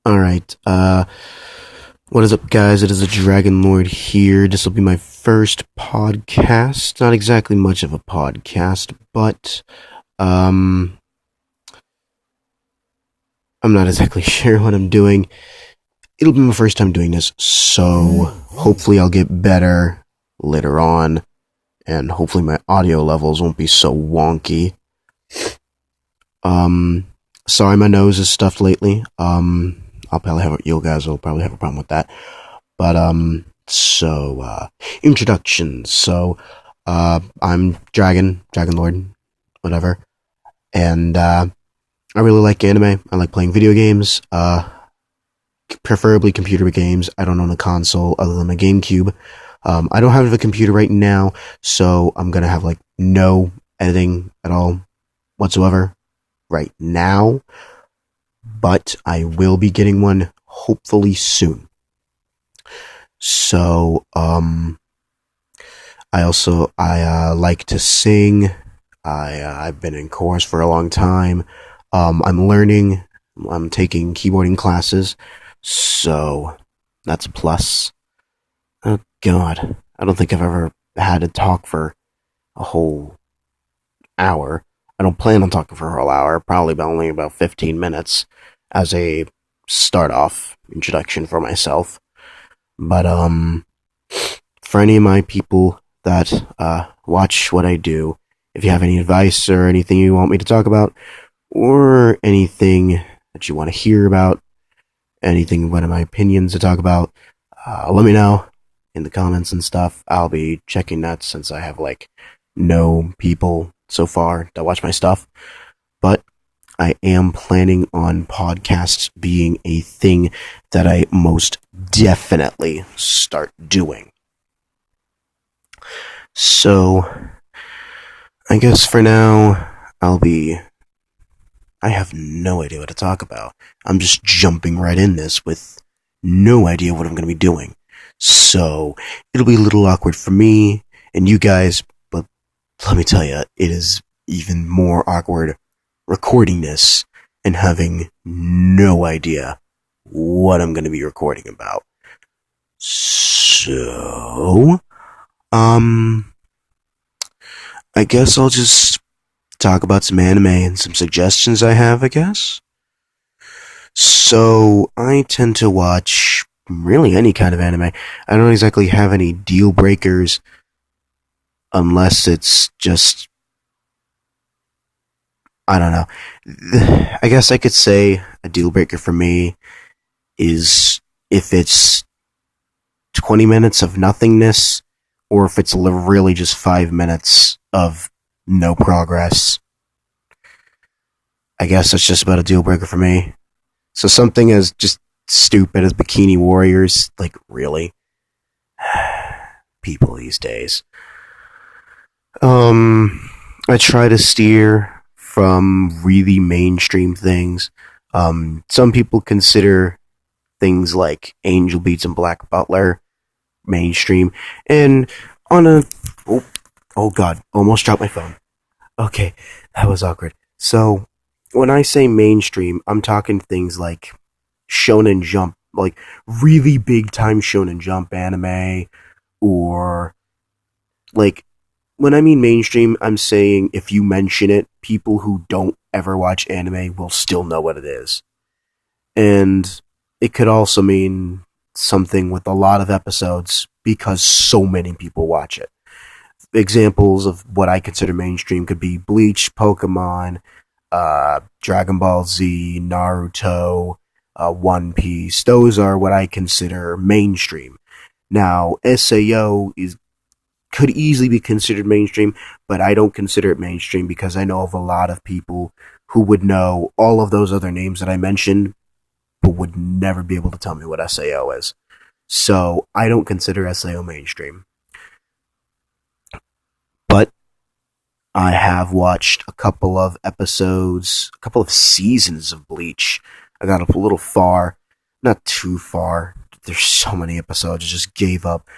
Alright, what is up, guys? It is a Dragon Lord here. This will be my first podcast. Not exactly much of a podcast, but, um, I'm not exactly sure what I'm doing. It'll be my first time doing this, so hopefully I'll get better later on, and hopefully my audio levels won't be so wonky. Um, Sorry my nose is stuffed lately. You guys will probably have a problem with that. But introductions. I'm Dragon Lord, whatever, and I really like anime. I like playing video games, preferably computer games. I don't own a console other than my GameCube. I don't have a computer right now, so I'm gonna have like no editing at all whatsoever right now. But I will be getting one hopefully soon. So, I like to sing. I've been in chorus for a long time. I'm learning. I'm taking keyboarding classes, so that's a plus. Oh God, I don't think I've ever had to talk for a whole hour. I don't plan on talking for a whole hour. Probably only about 15 minutes as a start off introduction for myself. But for any of my people that watch what I do, if you have any advice or anything you want me to talk about, or anything that you want to hear about, anything, one of my opinions to talk about, let me know in the comments and stuff. I'll be checking that since I have like no people so far that watch my stuff. But I am planning on podcasts being a thing that I most definitely start doing. So, I guess for now, I have no idea what to talk about. I'm just jumping right in this with no idea what I'm going to be doing. So, it'll be a little awkward for me and you guys, but let me tell you, it is even more awkward recording this and having no idea what I'm going to be recording about. So, I guess I'll just talk about some anime and some suggestions I have, I guess. So, I tend to watch really any kind of anime. I don't exactly have any deal breakers unless it's just, I don't know. I guess I could say a deal breaker for me is if it's 20 minutes of nothingness or if it's really just 5 minutes of no progress. I guess that's just about a deal breaker for me. So something as just stupid as Bikini Warriors, like really? People these days. I try to steer from really mainstream things. Some people consider things like Angel Beats and Black Butler mainstream. And on a... Oh God, almost dropped my phone. Okay, that was awkward. So, when I say mainstream, I'm talking things like Shonen Jump, like really big time Shonen Jump anime, or like when I mean mainstream, I'm saying if you mention it, people who don't ever watch anime will still know what it is. And it could also mean something with a lot of episodes because so many people watch it. Examples of what I consider mainstream could be Bleach, Pokemon, Dragon Ball Z, Naruto, One Piece. Those are what I consider mainstream. Now, SAO could easily be considered mainstream, but I don't consider it mainstream because I know of a lot of people who would know all of those other names that I mentioned, but would never be able to tell me what SAO is. So I don't consider SAO mainstream. But I have watched a couple of episodes, a couple of seasons of Bleach. I got a little far, not too far. There's so many episodes, I just gave up.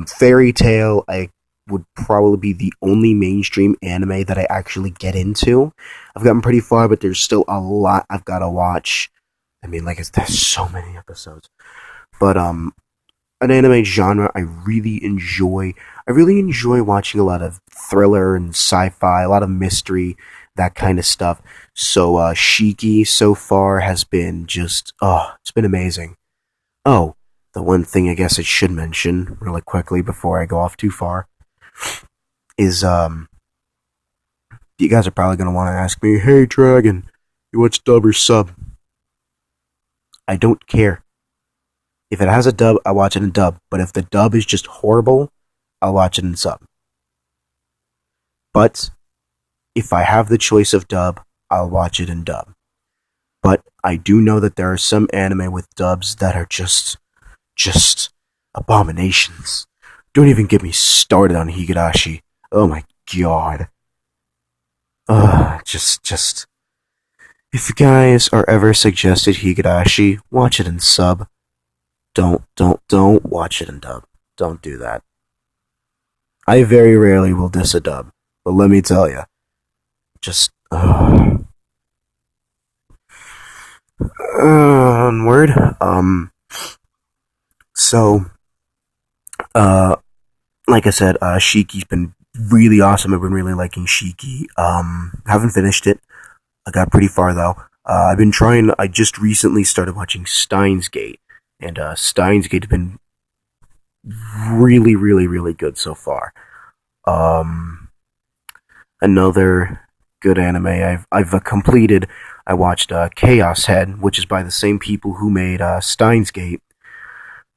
Fairy Tail, I would probably be the only mainstream anime that I actually get into. I've gotten pretty far, but there's still a lot I've got to watch. I mean, like, there's so many episodes. But an anime genre I really enjoy. I really enjoy watching a lot of thriller and sci-fi, a lot of mystery, that kind of stuff. So Shiki so far has been just it's been amazing. Oh, the one thing I guess I should mention really quickly before I go off too far is you guys are probably gonna want to ask me, "Hey Dragon, you watch dub or sub?" I don't care. If it has a dub, I watch it in dub. But if the dub is just horrible, I'll watch it in sub. But if I have the choice of dub, I'll watch it in dub. But I do know that there are some anime with dubs that are just abominations. Don't even get me started on Higurashi. Oh my god. Just. If you guys are ever suggested Higurashi, watch it in sub. Don't watch it in dub. Don't do that. I very rarely will diss a dub, but let me tell you, just onward. So uh, like I said, Shiki's been really awesome. I've been really liking Shiki. Haven't finished it. I got pretty far though. I've been trying. I just recently started watching Steins Gate, and Steins Gate has been really, really, really good so far. Um, Another good anime I've completed. I watched Chaos Head, which is by the same people who made Steins Gate.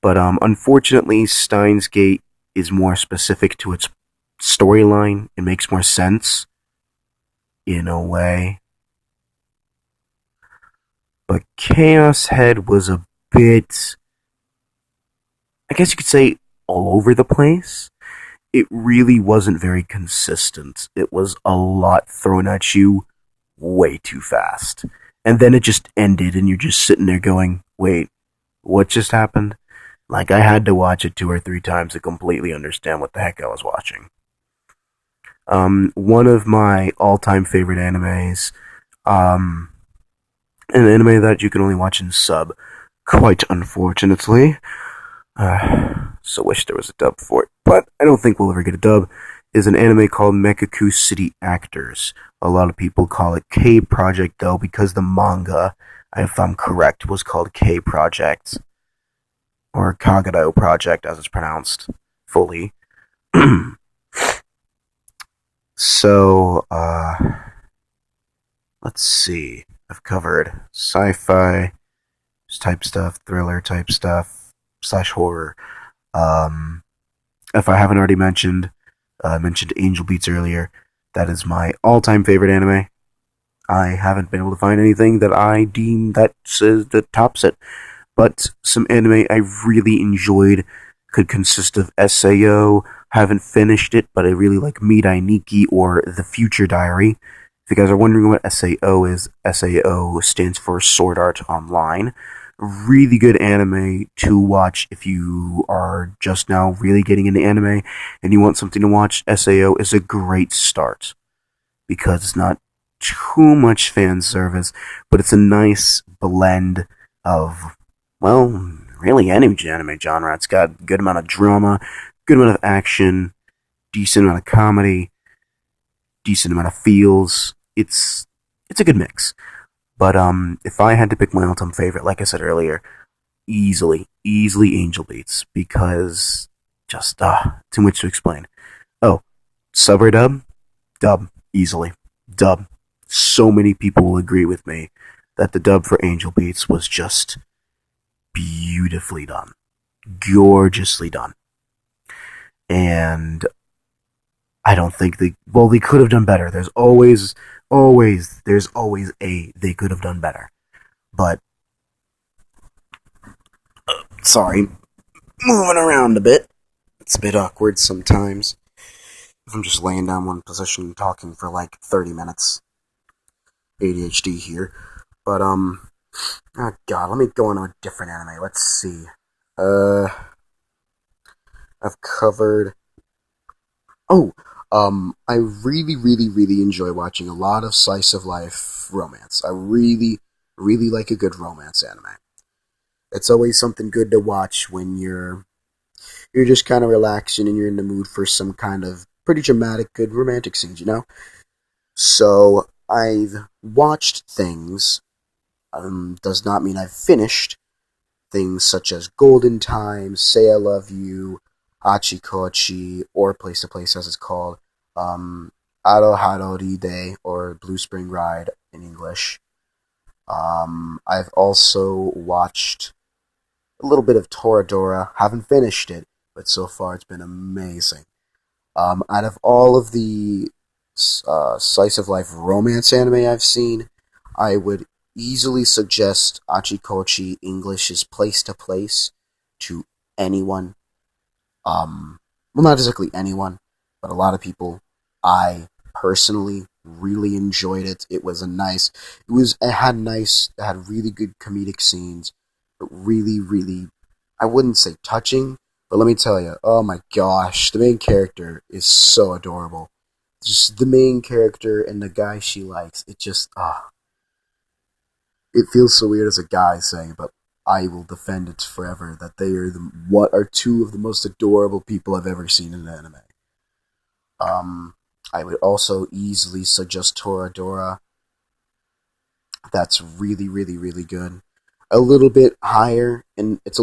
But unfortunately, Steins Gate is more specific to its storyline. It makes more sense in a way. But Chaos Head was a bit, I guess you could say, all over the place. It really wasn't very consistent. It was a lot thrown at you way too fast. And then it just ended, and you're just sitting there going, wait, what just happened? Like, I had to watch it 2 or 3 times to completely understand what the heck I was watching. One of my all-time favorite animes, um, an anime that you can only watch in sub, quite unfortunately. So wish there was a dub for it, but I don't think we'll ever get a dub. Is an anime called Mekaku City Actors. A lot of people call it K Project though, because the manga, if I'm correct, was called K Project or Kagado Project as it's pronounced fully. So, let's see. I've covered sci-fi type stuff, thriller type stuff, slash horror. Um, if I haven't already mentioned, I mentioned Angel Beats earlier. That is my all-time favorite anime. I haven't been able to find anything that I deem that says that tops it. But some anime I really enjoyed could consist of Sao. Haven't finished it, but I really like Mirai Nikki or The Future Diary. If you guys are wondering what Sao is, Sao stands for Sword Art Online. Really good anime to watch if you are just now really getting into anime and you want something to watch. Sao is a great start because it's not too much fan service, but it's a nice blend of, well, really any anime genre. It's got a good amount of drama, good amount of action, decent amount of comedy, decent amount of feels. It's a good mix. But if I had to pick my all-time favorite, like I said earlier, easily Angel Beats because just too much to explain. Oh, sub or dub? Dub, easily. Dub. So many people will agree with me that the dub for Angel Beats was just beautifully done, gorgeously done, and I don't think they could have done better. There's always a they could have done better. But sorry, moving around a bit. It's a bit awkward sometimes if I'm just laying down one position talking for like 30 minutes. ADHD here. But oh god, let me go on to a different anime. Let's see. Uh I've covered. Oh, I really, really, really enjoy watching a lot of slice of life romance. I really, really like a good romance anime. It's always something good to watch when you're just kind of relaxing and you're in the mood for some kind of pretty dramatic, good romantic scenes, you know? So I've watched things, does not mean I've finished things such as Golden Time, Say I Love You, Achikochi, or Place to Place as it's called, um, Aro Harori Day, or Blue Spring Ride in English. I've also watched a little bit of Toradora, haven't finished it, but so far it's been amazing. Out of all of the slice of life romance anime I've seen, I would easily suggest Achikochi English's Place to Place to anyone. Well, not exactly anyone, but a lot of people. I personally really enjoyed it. It had really good comedic scenes, but really, really, I wouldn't say touching, but let me tell you, oh my gosh, the main character is so adorable. Just the main character and the guy she likes, it feels so weird as a guy saying, but I will defend it forever that they are what are two of the most adorable people I've ever seen in an anime. Um, I would also easily suggest Toradora. That's really, really, really good. A little bit higher, and it's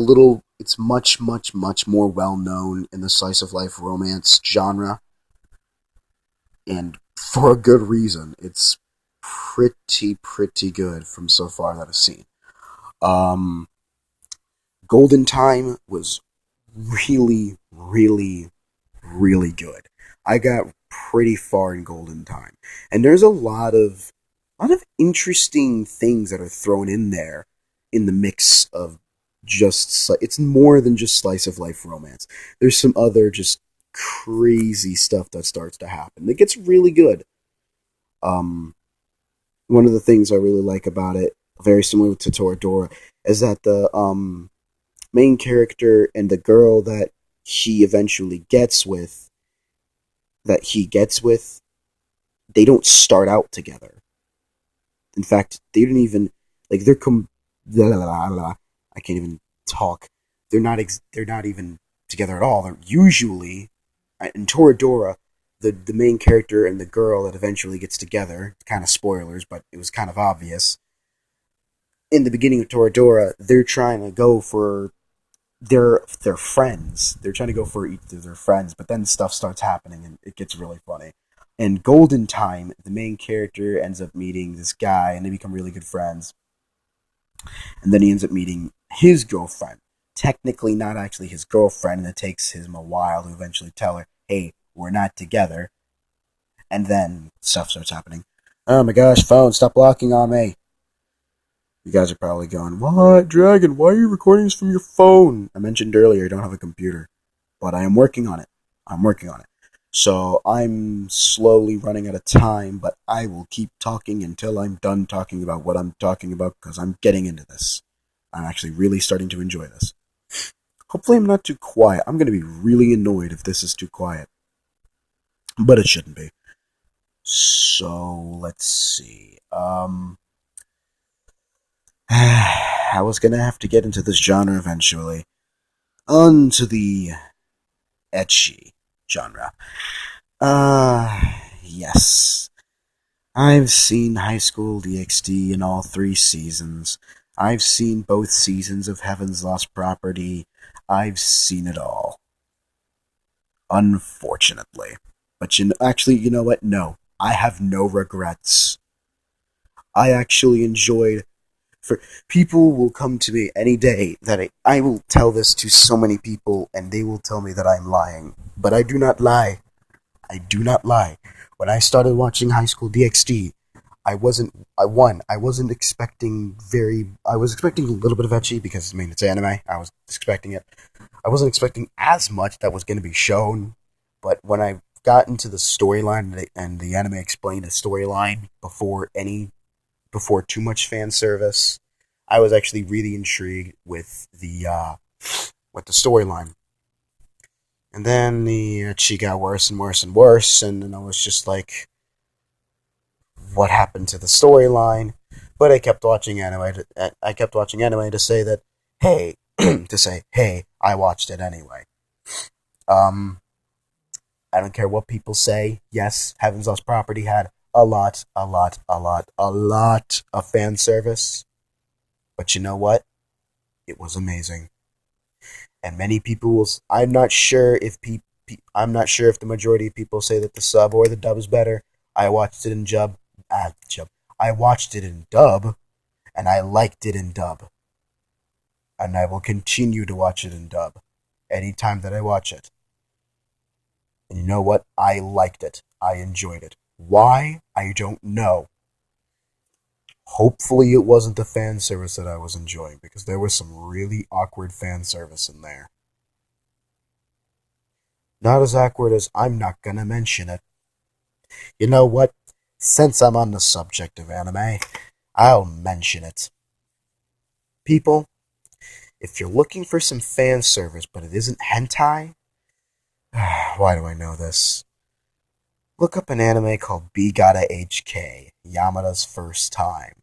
much, much, much more well known in the slice of life romance genre, and for a good reason. It's pretty, pretty good from so far that I've seen. Um, Golden Time was really, really, really good. I got pretty far in Golden Time, and there's a lot of interesting things that are thrown in there in the mix of it's more than just slice of life romance. There's some other just crazy stuff that starts to happen. It gets really good. Um, One of the things I really like about it, very similar to Toradora, is that the main character and the girl he eventually gets with that he gets with, they don't start out together. In fact, they didn't even like blah, blah, blah, blah. I can't even talk. They're not even together at all. They're usually in Toradora, the main character and the girl that eventually gets together, kind of spoilers, but it was kind of obvious. In the beginning of Toradora, they're trying to go for their friends. They're trying to go for each of their friends, but then stuff starts happening and it gets really funny. In Golden Time, the main character ends up meeting this guy and they become really good friends. And then he ends up meeting his girlfriend. Technically not actually his girlfriend, and it takes him a while to eventually tell her, hey, we're not together. And then stuff starts happening. Oh my gosh, phone, stop blocking on me. You guys are probably going, what, Dragon, why are you recording this from your phone? I mentioned earlier I don't have a computer, but I am working on it. I'm working on it. So I'm slowly running out of time, but I will keep talking until I'm done talking about what I'm talking about because I'm getting into this. I'm actually really starting to enjoy this. Hopefully I'm not too quiet. I'm going to be really annoyed if this is too quiet, but it shouldn't be. So let's see. I was gonna have to get into this genre eventually. Onto the ecchi genre. Yes. I've seen High School DxD in all three seasons. I've seen both seasons of Heaven's Lost Property. I've seen it all. Unfortunately. But actually, you know what? No. I have no regrets. I actually enjoyed for people will come to me any day that I will tell this to so many people and they will tell me that I'm lying. But I do not lie. I do not lie. When I started watching High School DxD, I wasn't expecting I was expecting a little bit of ecchi because I mean it's anime. I was expecting it. I wasn't expecting as much that was going to be shown, but when I got into the storyline and the anime explained the storyline before too much fan service, I was actually really intrigued with the storyline. And then she got worse and worse and worse, and then I was just like, what happened to the storyline? But I kept watching anime. I kept watching anime to say that, hey, to say, hey, I watched it anyway. Um, I don't care what people say. Yes, Heaven's Lost Property had a lot of fan service. But you know what? It was amazing. And many people will. I'm not sure if I'm not sure if the majority of people say that the sub or the dub is better. I watched it in jub. I watched it in dub, and I liked it in dub, and I will continue to watch it in dub anytime that I watch it. And you know what? I liked it. I enjoyed it. Why? I don't know. Hopefully, it wasn't the fan service that I was enjoying because there was some really awkward fan service in there. Not as awkward as I'm not gonna mention it. You know what? Since I'm on the subject of anime, I'll mention it. People, if you're looking for some fan service but it isn't hentai, why do I know this? Look up an anime called B Gotta HK, Yamada's First Time.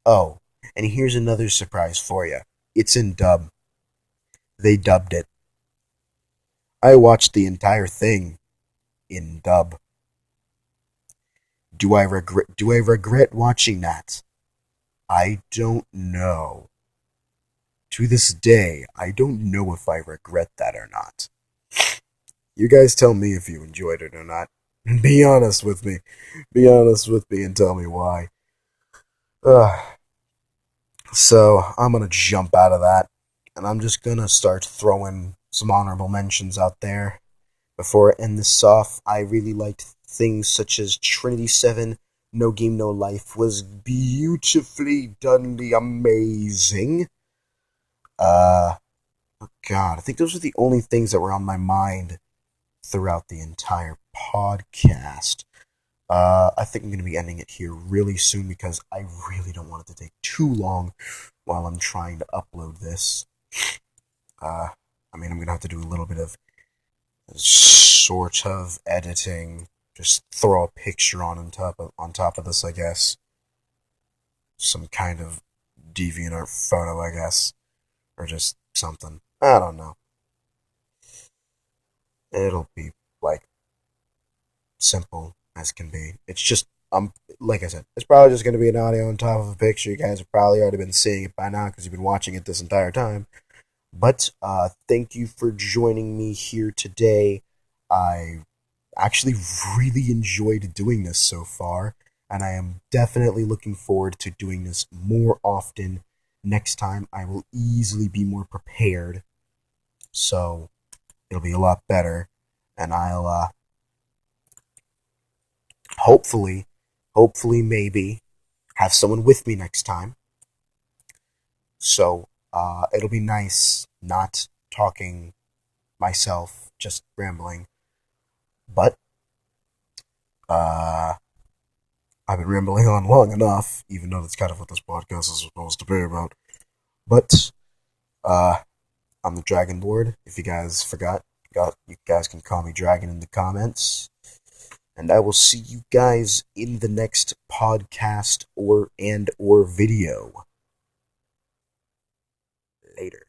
Oh, and here's another surprise for you. It's in dub. They dubbed it. I watched the entire thing in dub. Do I regret watching that? I don't know. To this day, I don't know if I regret that or not. You guys tell me if you enjoyed it or not. Be honest with me. Be honest with me and tell me why. Ugh. So, I'm gonna jump out of that, and I'm just gonna start throwing some honorable mentions out there. Before I end this off, I really liked things such as Trinity 7, No Game No Life was beautifully donely amazing. Uh, God, I think those are the only things that were on my mind throughout the entire podcast. I think I'm going to be ending it here really soon because I really don't want it to take too long while I'm trying to upload this. Uh, I mean, I'm going to have to do a little bit of sort of editing. Just throw a picture on top of this, I guess. Some kind of DeviantArt photo, I guess, or just something. I don't know. It'll be like simple as can be. It's just like I said, it's probably just going to be an audio on top of a picture. You guys have probably already been seeing it by now because you've been watching it this entire time. But thank you for joining me here today. I actually really enjoyed doing this so far, and I am definitely looking forward to doing this more often. Next time, I will easily be more prepared, so it'll be a lot better, and I'll hopefully, hopefully, maybe have someone with me next time. So it'll be nice not talking myself, just rambling. But uh, I've been rambling on long enough, even though that's kind of what this podcast is supposed to be about. But uh, I'm the Dragon Lord. If you guys forgot, you guys can call me Dragon in the comments. And I will see you guys in the next podcast or video. Later.